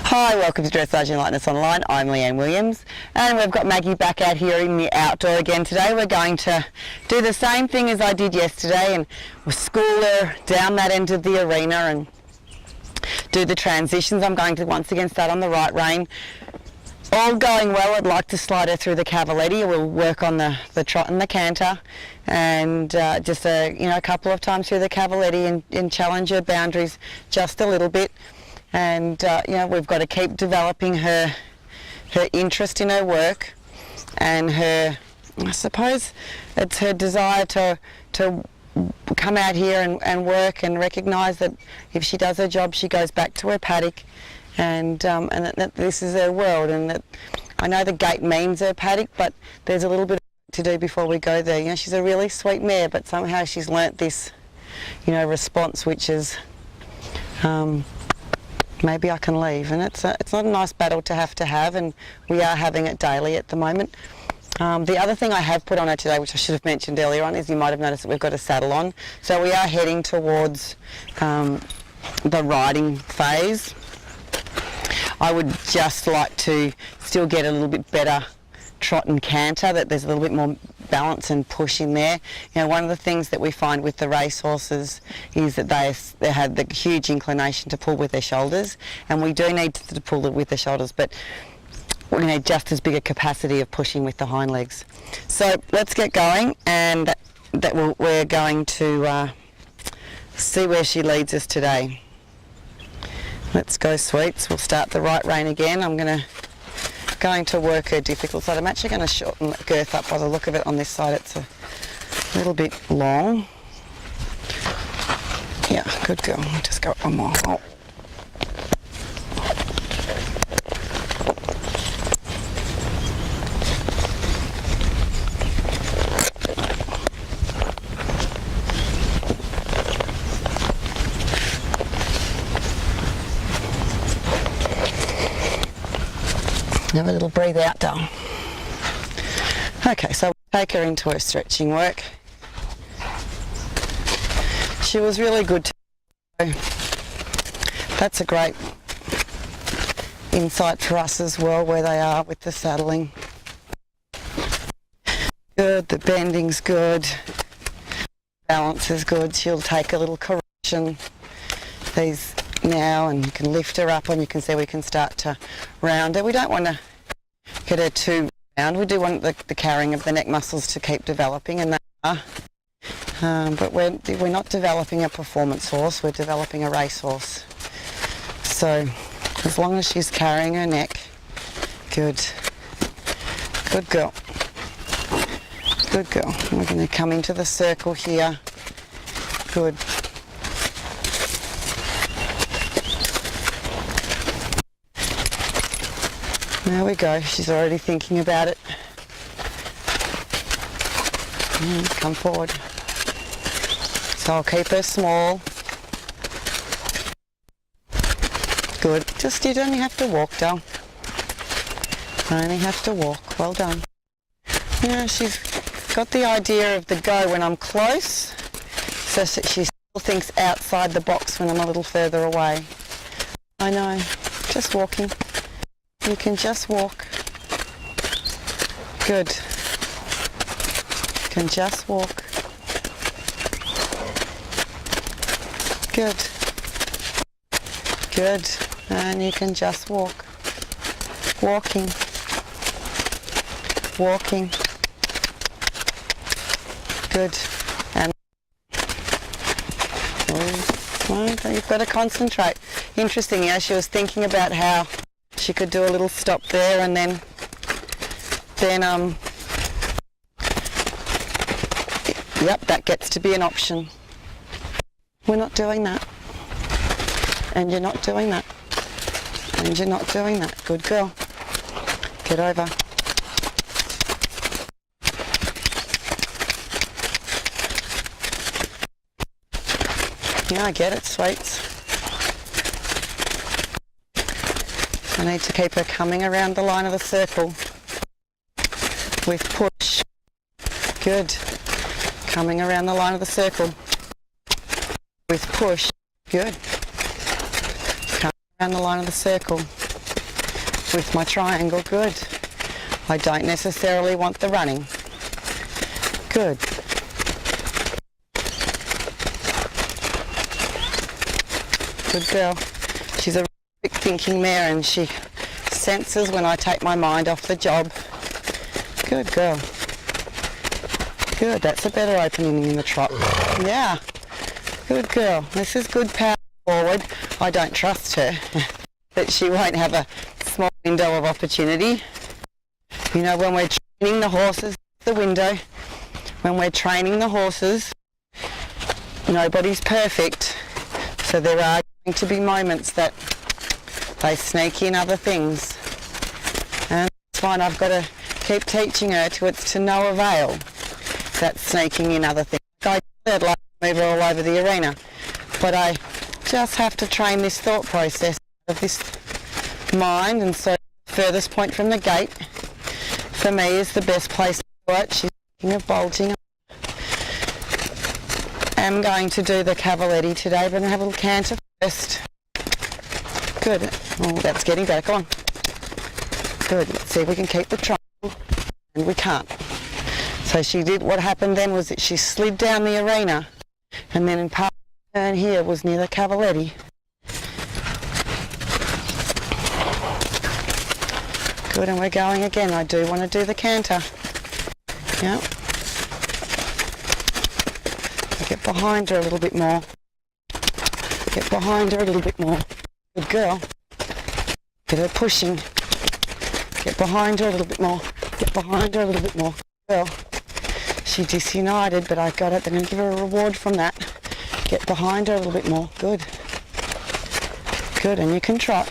Hi, welcome to Dressage and Lightness Online. I'm Leanne Williams and we've got Maggie back out here in the outdoor again today. We're going to do the same thing as I did yesterday and we'll school her down that end of the arena and do the transitions. I'm going to once again start on the right rein. All going well, I'd like to slide her through the cavaletti. We'll work on the trot and the canter and just a couple of times through the cavaletti and challenge her boundaries just a little bit. And we've got to keep developing her interest in her work and her, I suppose it's her desire to come out here and work and recognise that if she does her job she goes back to her paddock and that this is her world, and that I know the gate means her paddock, but there's a little bit to do before we go there. She's a really sweet mare, but somehow she's learnt this response which is maybe I can leave, and it's not a nice battle to have, and we are having it daily at the moment. The other thing I have put on her today, which I should have mentioned earlier on, is you might have noticed that we've got a saddle on. So we are heading towards the riding phase. I would just like to still get a little bit better trot and canter, that there's a little bit more balance and push in there. One of the things that we find with the race horses is that they have the huge inclination to pull with their shoulders, and we do need to pull with the shoulders, but we need just as big a capacity of pushing with the hind legs. So let's get going, and we're going to see where she leads us today. Let's go, sweets. We'll start the right rein again. I'm going to work her difficult side. I'm actually going to shorten the girth up. By the look of it on this side, it's a little bit long. Yeah, good girl. I'll just go up one more. Oh. Have a little breathe out, down. Okay, so we'll take her into her stretching work. She was really good to that's a great insight for us as well, where they are with the saddling. Good, the bending's good, balance is good. She'll take a little correction these now, and you can lift her up and you can see we can start to round her. We don't want to get her too round. We do want the carrying of the neck muscles to keep developing, and they are. But we're not developing a performance horse, we're developing a race horse. So as long as she's carrying her neck, good. Good girl. Good girl. We're going to come into the circle here. Good. There we go, she's already thinking about it. Come forward. So I'll keep her small. Good. Just, you only have to walk, down. Only have to walk. Well done. She's got the idea of the go when I'm close, so that she still thinks outside the box when I'm a little further away. I know. Just walking. You can just walk. Good. You can just walk. Good. Good. And you can just walk. Walking. Walking. Good. And you've got to concentrate. Interesting, she was thinking about how she could do a little stop there, and then yep, that gets to be an option. We're not doing that, and you're not doing that, and you're not doing that. Good girl. Get over. Yeah, I get it, sweets. I need to keep her coming around the line of the circle with push. Good. Coming around the line of the circle with push. Good. Come around the line of the circle. with my triangle. Good. I don't necessarily want the running. Good. Good girl. She's a quick thinking mare and she senses when I take my mind off the job. Good girl. Good, that's a better opening in the trot. Yeah. Good girl. This is good power forward. I don't trust her that she won't have a small window of opportunity. You know, when we're training the horses, the window, when we're training the horses, nobody's perfect. So there are going to be moments that they sneak in other things. And that's fine, I've got to keep teaching her till it's to no avail, that sneaking in other things. I would like to move her all over the arena, but I just have to train this thought process of this mind, and so the furthest point from the gate for me is the best place to do it. She's thinking of bolting. I'm going to do the cavaletti today, but I'm going to have a little canter first. Good. Oh, that's getting better. Come on. Good. Let's see if we can keep the triangle. And we can't. So she did, what happened then was that she slid down the arena, and then in part of the turn here was near the cavaletti. Good, and we're going again. I do want to do the canter. Yeah. Get behind her a little bit more. Get behind her a little bit more. Good girl. Get her pushing. Get behind her a little bit more. Get behind her a little bit more. Girl. She disunited, but I got it. They're going to give her a reward from that. Get behind her a little bit more. Good. Good, and you can trot.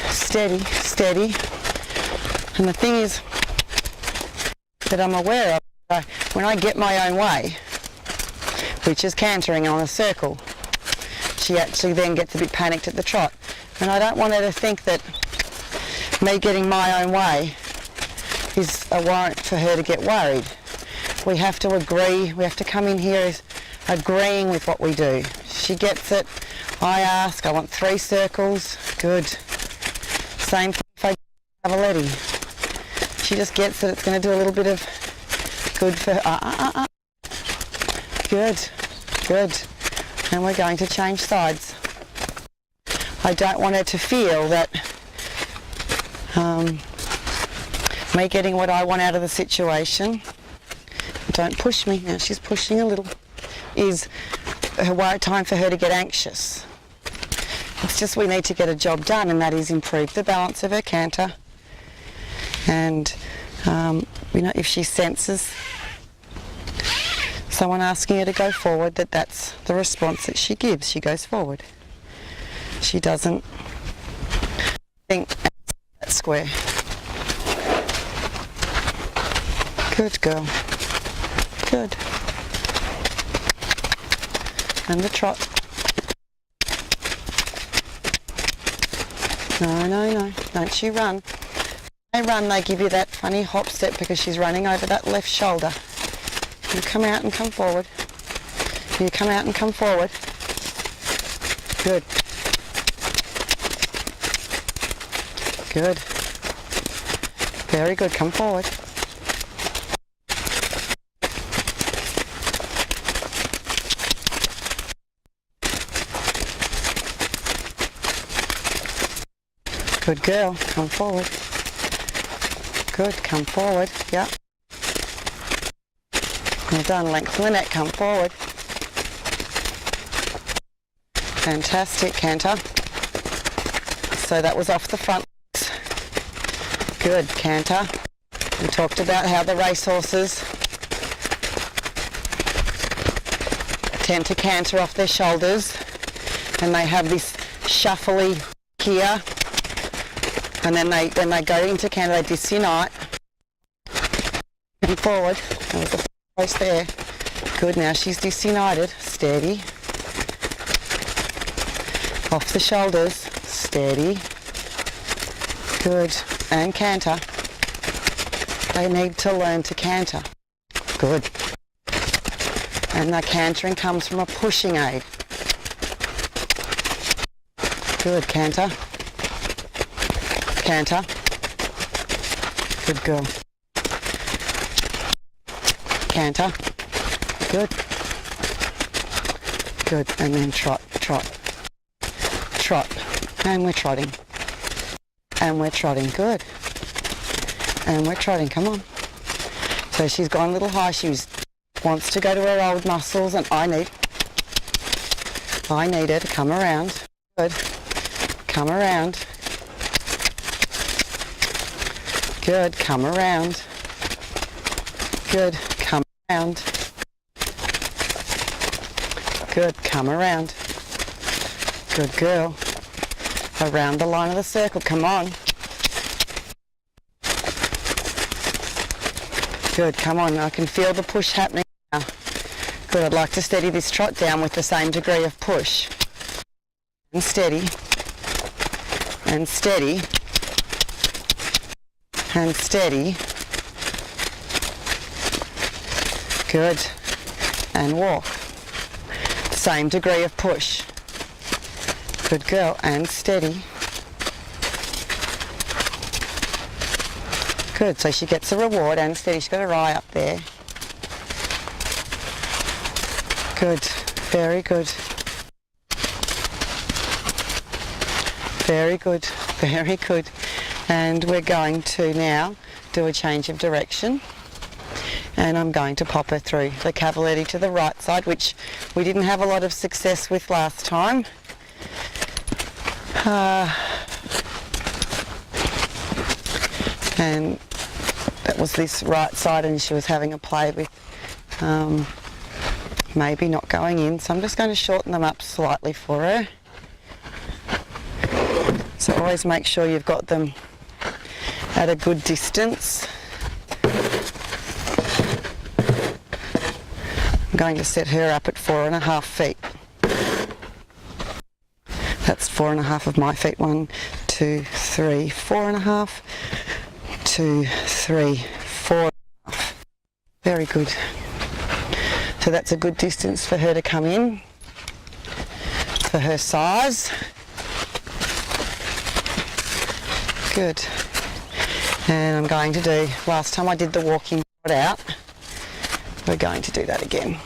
Steady, steady. And the thing is that I'm aware of, when I get my own way, which is cantering on a circle, she actually then gets a bit panicked at the trot. And I don't want her to think that me getting my own way is a warrant for her to get worried. We have to agree, we have to come in here as agreeing with what we do. She gets it. I ask, I want 3 circles. Good. Same thing if I get cavaletti. She just gets that it's going to do a little bit of good for her. Good. Good. And we're going to change sides. I don't want her to feel that me getting what I want out of the situation, don't push me, now she's pushing a little, is a time for her to get anxious. It's just we need to get a job done, and that is improve the balance of her canter. And you know, if she senses someone asking her to go forward, that's the response that she gives. She goes forward. She doesn't think that's square. Good girl. Good. And the trot. No, no, no. Don't you run. When they run, they give you that funny hop step because she's running over that left shoulder. You come out and come forward. You come out and come forward. Good. Good. Very good. Come forward. Good girl. Come forward. Good. Come forward. Yep. Well done. Lengthen the neck. Come forward. Fantastic, canter. So that was off the front legs. Good, canter. We talked about how the racehorses tend to canter off their shoulders, and they have this shuffly here, and then they go into canter, they disunite and forward. That was the place there. Good, now she's disunited. Steady. Off the shoulders. Steady. Good. And canter. They need to learn to canter. Good. And the cantering comes from a pushing aid. Good, canter. Canter. Good girl. Canter. Good. Good. And then trot, trot, trot. And we're trotting. And we're trotting. Good. And we're trotting. Come on. So she's gone a little high. She wants to go to her old muscles, and I need her to come around. Good. Come around. Good. Come around. Good. Come around. Good. Come around. Good girl. Around the line of the circle. Come on. Good. Come on. I can feel the push happening now. Good. I'd like to steady this trot down with the same degree of push. And steady. And steady. And steady. Good. And walk. Same degree of push. Good girl. And steady. Good. So she gets a reward and steady. She's got her eye up there. Good. Very good. Very good. Very good. And we're going to now do a change of direction. And I'm going to pop her through the cavaletti to the right side, which we didn't have a lot of success with last time. And that was this right side, and she was having a play with maybe not going in. So I'm just going to shorten them up slightly for her. So always make sure you've got them at a good distance. I'm going to set her up at 4.5 feet. That's 4.5 of my feet. 1, 2, 3, 4.5. 2, 3, 4.5. Very good. So that's a good distance for her to come in, for her size. Good. And I'm going to do, last time I did the walking trot out, we're going to do that again.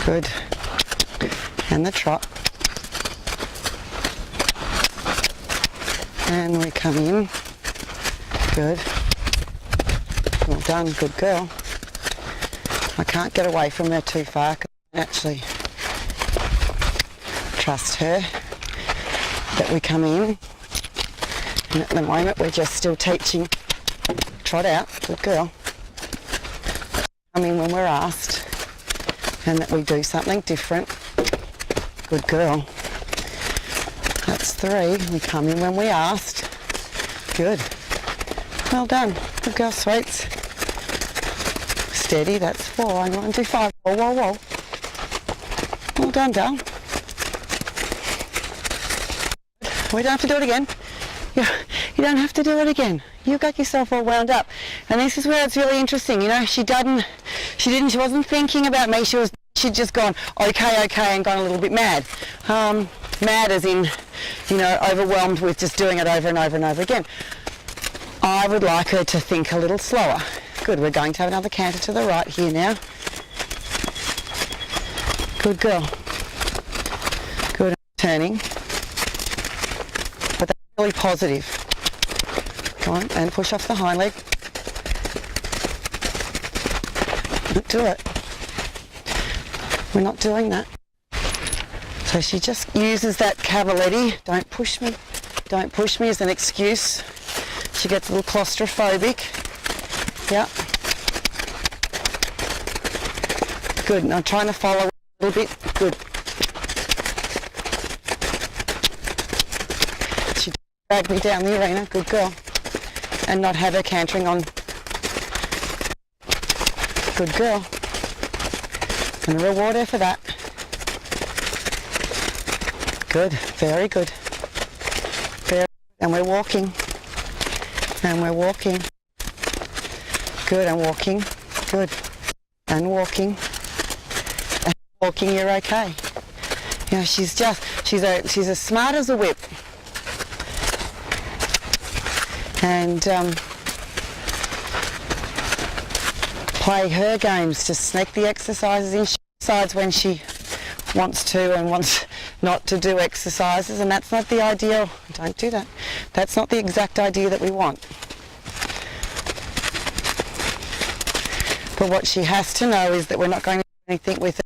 Good. And the trot. And we come in. Good. Well done, good girl. I can't get away from her too far because I actually trust her that we come in. And at the moment we're just still teaching trot out, good girl. Come in when we're asked, and that we do something different, good girl. That's 3, we come in when we asked, good. Well done, good girl, sweets. Steady, that's 4, I'm going to do 5, whoa, whoa, whoa. Well done, darling. We don't have to do it again. You don't have to do it again. You got yourself all wound up. And this is where it's really interesting. You know, she wasn't thinking about me. She'd just gone, okay, and gone a little bit mad. Mad as in, you know, overwhelmed with just doing it over and over and over again. I would like her to think a little slower. Good, we're going to have another canter to the right here now. Good girl. Good, turning. But that's really positive. Come on, and push off the hind leg. Don't do it. We're not doing that. So she just uses that cavaletti. Don't push me as an excuse. She gets a little claustrophobic. Yeah. Good. And I'm trying to follow a little bit. Good. She dragged me down the arena. Good girl. And not have her cantering on. Good girl. And reward her for that. Good. Very good. Very. And we're walking. And we're walking. Good, and walking. Good. And walking. And walking, you're okay. You know, she's as smart as a whip. And play her games to sneak the exercises in. She decides when she wants to and wants not to do exercises, and that's not the ideal. Don't do that. That's not the exact idea that we want. But what she has to know is that we're not going to do anything with it.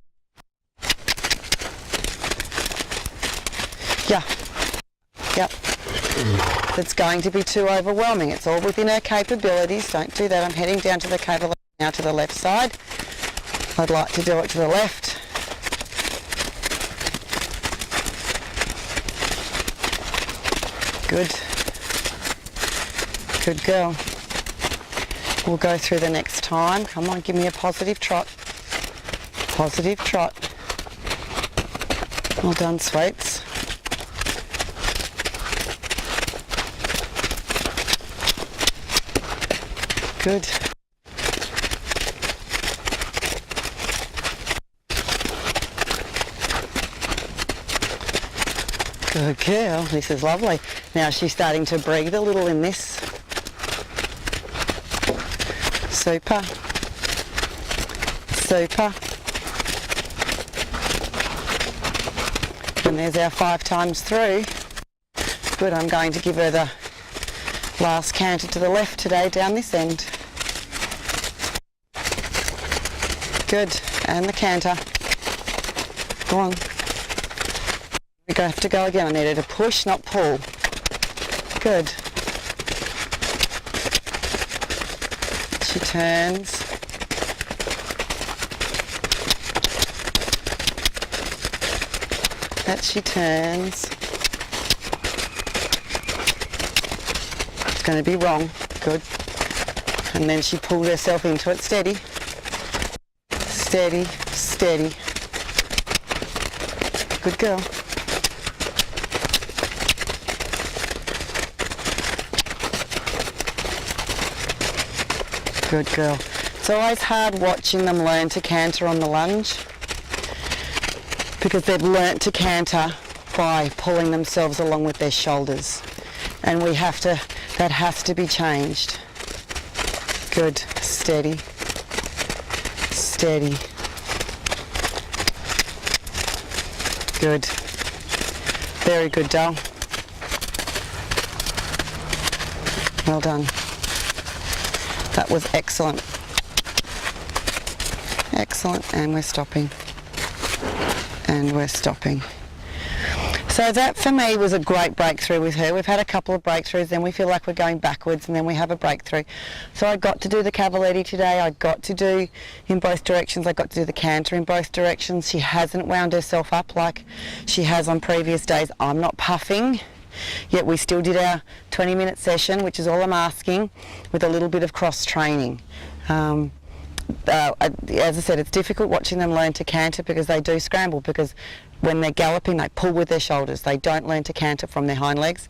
Yeah. Yep. It's going to be too overwhelming. It's all within her capabilities. Don't do that. I'm heading down to the cable now to the left side. I'd like to do it to the left. Good. Good girl. We'll go through the next time. Come on, give me a positive trot. Positive trot. Well done, sweets. Good. Good girl. This is lovely. Now she's starting to breathe a little in this. Super. Super. And there's our 5 times through. Good, I'm going to give her the last canter to the left today down this end. Good, and the canter. Go on. We're going to have to go again. I need her to push, not pull. Good. She turns. That she turns. It's going to be wrong. Good. And then she pulled herself into it. Steady. Steady. Steady. Good girl. Good girl. It's always hard watching them learn to canter on the lunge because they've learnt to canter by pulling themselves along with their shoulders, and we have to, that has to be changed. Good. Steady. Steady. Good. Very good, doll. Well done. That was excellent. Excellent. And we're stopping. And we're stopping. So that for me was a great breakthrough with her. We've had a couple of breakthroughs, then we feel like we're going backwards, and then we have a breakthrough. So I got to do the cavaletti today. I got to do in both directions. I got to do the canter in both directions. She hasn't wound herself up like she has on previous days. I'm not puffing. Yet we still did our 20-minute session, which is all I'm asking, with a little bit of cross-training. As I said, it's difficult watching them learn to canter because they do scramble, because when they're galloping they pull with their shoulders. They don't learn to canter from their hind legs.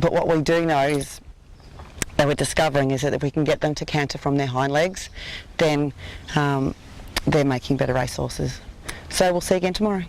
But what we do know is, that we're discovering, is that if we can get them to canter from their hind legs, then they're making better racehorses. So we'll see you again tomorrow.